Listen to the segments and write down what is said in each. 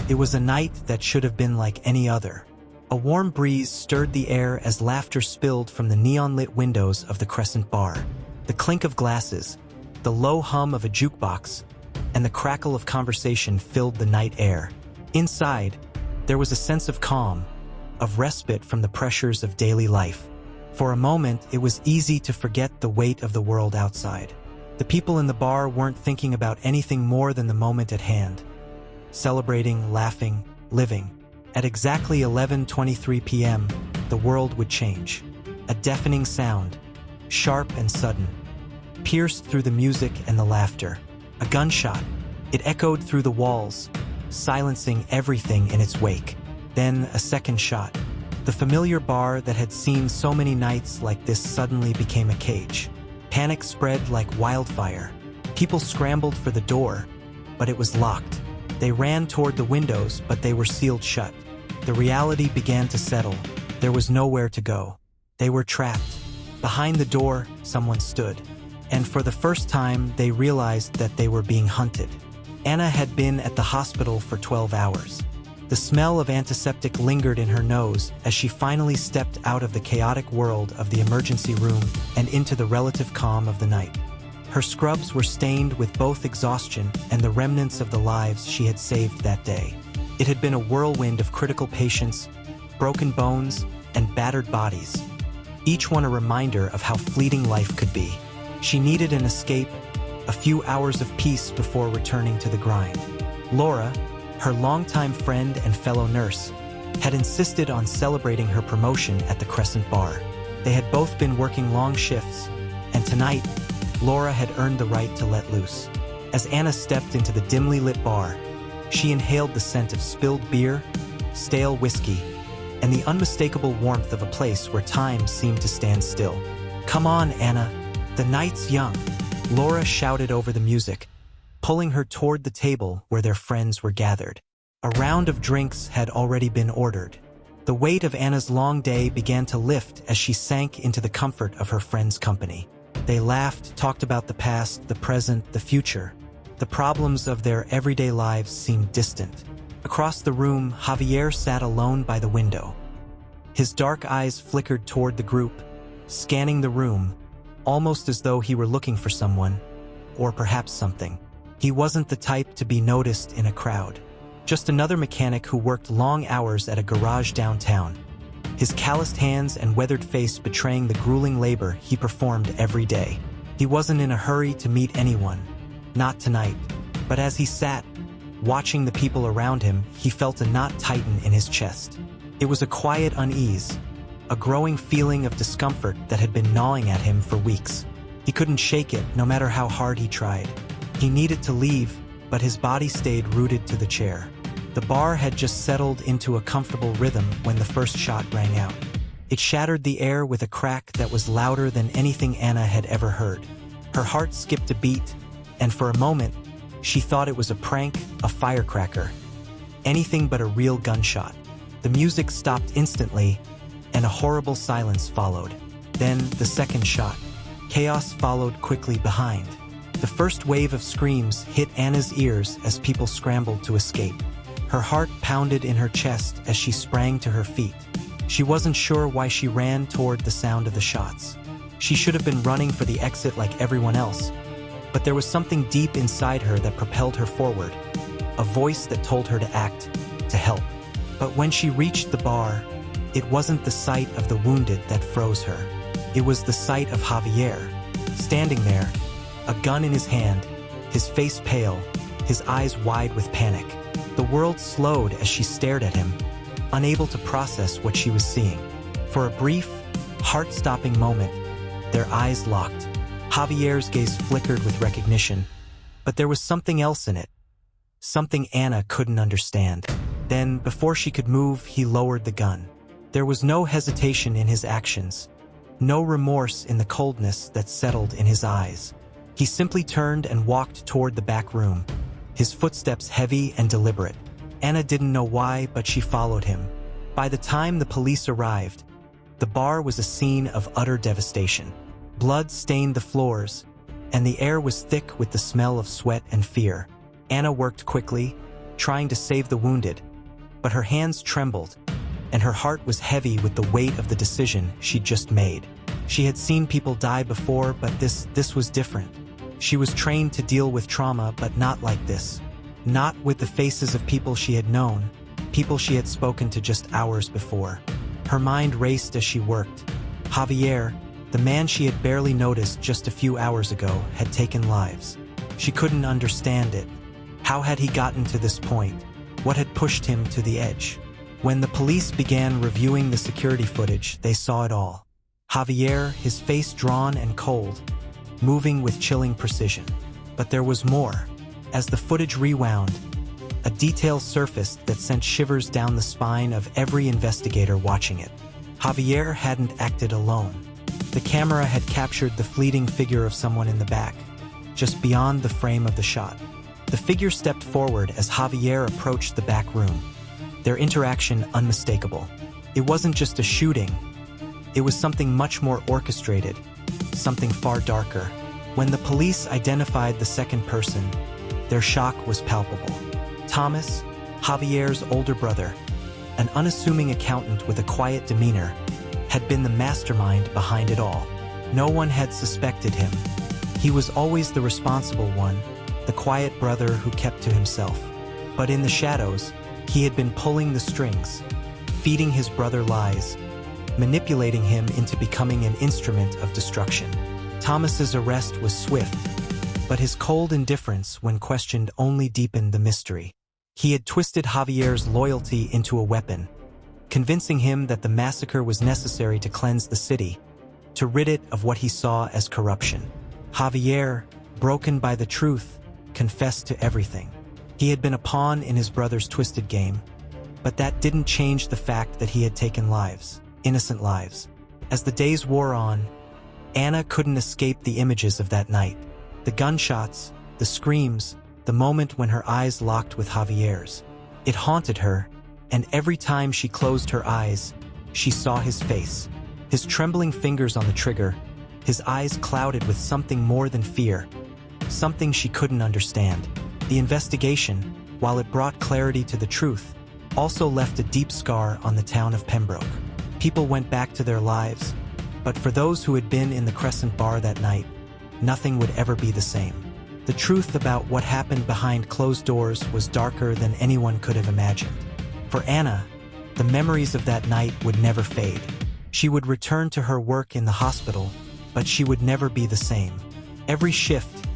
It was a night that should have been like any other. A warm breeze stirred the air as laughter spilled from the neon-lit windows of the Crescent Bar. The clink of glasses, the low hum of a jukebox, and the crackle of conversation filled the night air. Inside, there was a sense of calm, of respite from the pressures of daily life. For a moment, it was easy to forget the weight of the world outside. The people in the bar weren't thinking about anything more than the moment at hand. Celebrating, laughing, living. At exactly 11:23 p.m., the world would change. A deafening sound, sharp and sudden, pierced through the music and the laughter. A gunshot. It echoed through the walls, silencing everything in its wake. Then a second shot. The familiar bar that had seen so many nights like this suddenly became a cage. Panic spread like wildfire. People scrambled for the door, but it was locked. They ran toward the windows, but they were sealed shut. The reality began to settle. There was nowhere to go. They were trapped. Behind the door, someone stood. And for the first time, they realized that they were being hunted. Anna had been at the hospital for 12 hours. The smell of antiseptic lingered in her nose as she finally stepped out of the chaotic world of the emergency room and into the relative calm of the night. Her scrubs were stained with both exhaustion and the remnants of the lives she had saved that day. It had been a whirlwind of critical patients, broken bones, and battered bodies, each one a reminder of how fleeting life could be. She needed an escape, a few hours of peace before returning to the grind. Laura, her longtime friend and fellow nurse, had insisted on celebrating her promotion at the Crescent Bar. They had both been working long shifts, and tonight, Laura had earned the right to let loose. As Anna stepped into the dimly lit bar, she inhaled the scent of spilled beer, stale whiskey, and the unmistakable warmth of a place where time seemed to stand still. "Come on, Anna, the night's young," Laura shouted over the music, pulling her toward the table where their friends were gathered. A round of drinks had already been ordered. The weight of Anna's long day began to lift as she sank into the comfort of her friends' company. They laughed, talked about the past, the present, the future. The problems of their everyday lives seemed distant. Across the room, Javier sat alone by the window. His dark eyes flickered toward the group, scanning the room, almost as though he were looking for someone, or perhaps something. He wasn't the type to be noticed in a crowd. Just another mechanic who worked long hours at a garage downtown, his calloused hands and weathered face betraying the grueling labor he performed every day. He wasn't in a hurry to meet anyone, not tonight. But as he sat, watching the people around him, he felt a knot tighten in his chest. It was a quiet unease, a growing feeling of discomfort that had been gnawing at him for weeks. He couldn't shake it, no matter how hard he tried. He needed to leave, but his body stayed rooted to the chair. The bar had just settled into a comfortable rhythm when the first shot rang out. It shattered the air with a crack that was louder than anything Anna had ever heard. Her heart skipped a beat, and for a moment, she thought it was a prank, a firecracker. Anything but a real gunshot. The music stopped instantly, and a horrible silence followed. Then the second shot. Chaos followed quickly behind. The first wave of screams hit Anna's ears as people scrambled to escape. Her heart pounded in her chest as she sprang to her feet. She wasn't sure why she ran toward the sound of the shots. She should have been running for the exit like everyone else, but there was something deep inside her that propelled her forward, a voice that told her to act, to help. But when she reached the bar, it wasn't the sight of the wounded that froze her. It was the sight of Javier, standing there, a gun in his hand, his face pale, his eyes wide with panic. The world slowed as she stared at him, unable to process what she was seeing. For a brief, heart-stopping moment, their eyes locked. Javier's gaze flickered with recognition, but there was something else in it, something Anna couldn't understand. Then, before she could move, he lowered the gun. There was no hesitation in his actions, no remorse in the coldness that settled in his eyes. He simply turned and walked toward the back room, his footsteps heavy and deliberate. Anna didn't know why, but she followed him. By the time the police arrived, the bar was a scene of utter devastation. Blood stained the floors, and the air was thick with the smell of sweat and fear. Anna worked quickly, trying to save the wounded, but her hands trembled, and her heart was heavy with the weight of the decision she'd just made. She had seen people die before, but this was different. She was trained to deal with trauma, but not like this. Not with the faces of people she had known, people she had spoken to just hours before. Her mind raced as she worked. Javier, the man she had barely noticed just a few hours ago, had taken lives. She couldn't understand it. How had he gotten to this point? What had pushed him to the edge? When the police began reviewing the security footage, they saw it all. Javier, his face drawn and cold, moving with chilling precision. But there was more. As the footage rewound, a detail surfaced that sent shivers down the spine of every investigator watching it. Javier hadn't acted alone. The camera had captured the fleeting figure of someone in the back, just beyond the frame of the shot. The figure stepped forward as Javier approached the back room, their interaction unmistakable. It wasn't just a shooting. It was something much more orchestrated, something far darker. When the police identified the second person, their shock was palpable. Thomas, Javier's older brother, an unassuming accountant with a quiet demeanor, had been the mastermind behind it all. No one had suspected him. He was always the responsible one, the quiet brother who kept to himself. But in the shadows, he had been pulling the strings, feeding his brother lies, manipulating him into becoming an instrument of destruction. Thomas's arrest was swift, but his cold indifference when questioned only deepened the mystery. He had twisted Javier's loyalty into a weapon, convincing him that the massacre was necessary to cleanse the city, to rid it of what he saw as corruption. Javier, broken by the truth, confessed to everything. He had been a pawn in his brother's twisted game, but that didn't change the fact that he had taken lives, innocent lives. As the days wore on, Anna couldn't escape the images of that night. The gunshots, the screams, the moment when her eyes locked with Javier's. It haunted her, and every time she closed her eyes, she saw his face, his trembling fingers on the trigger, his eyes clouded with something more than fear, something she couldn't understand. The investigation, while it brought clarity to the truth, also left a deep scar on the town of Pembroke. People went back to their lives, but for those who had been in the Crescent Bar that night, nothing would ever be the same. The truth about what happened behind closed doors was darker than anyone could have imagined. For Anna, the memories of that night would never fade. She would return to her work in the hospital, but she would never be the same. Every shift,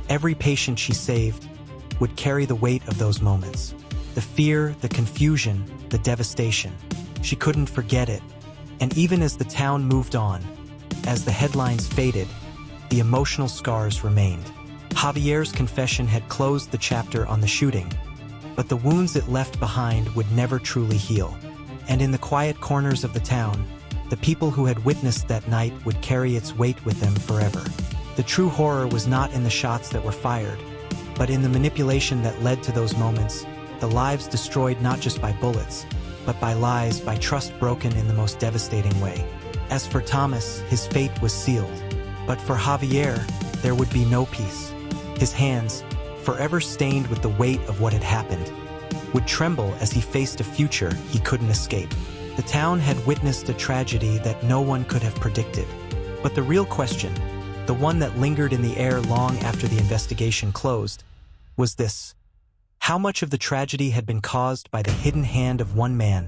every patient she saved, would carry the weight of those moments. The fear, the confusion, the devastation. She couldn't forget it. And even as the town moved on, as the headlines faded, the emotional scars remained. Javier's confession had closed the chapter on the shooting, but the wounds it left behind would never truly heal. And in the quiet corners of the town, the people who had witnessed that night would carry its weight with them forever. The true horror was not in the shots that were fired, but in the manipulation that led to those moments, the lives destroyed not just by bullets, but by lies, by trust broken in the most devastating way. As for Thomas, his fate was sealed. But for Javier, there would be no peace. His hands, forever stained with the weight of what had happened, would tremble as he faced a future he couldn't escape. The town had witnessed a tragedy that no one could have predicted. But the real question, the one that lingered in the air long after the investigation closed, was this: how much of the tragedy had been caused by the hidden hand of one man,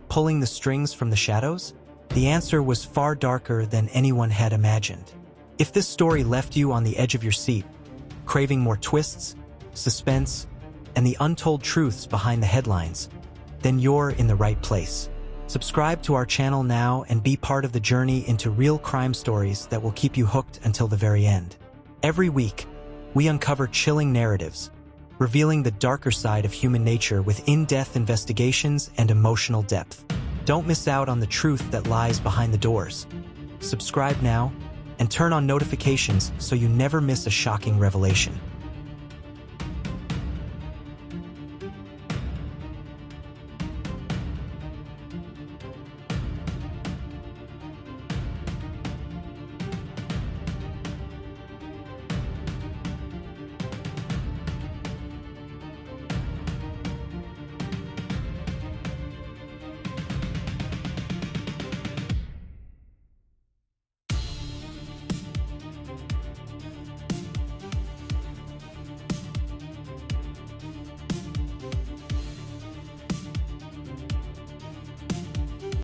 pulling the strings from the shadows? The answer was far darker than anyone had imagined. If this story left you on the edge of your seat, craving more twists, suspense, and the untold truths behind the headlines, then you're in the right place. Subscribe to our channel now and be part of the journey into real crime stories that will keep you hooked until the very end. Every week, we uncover chilling narratives, revealing the darker side of human nature with in-depth investigations and emotional depth. Don't miss out on the truth that lies behind the doors. Subscribe now and turn on notifications so you never miss a shocking revelation.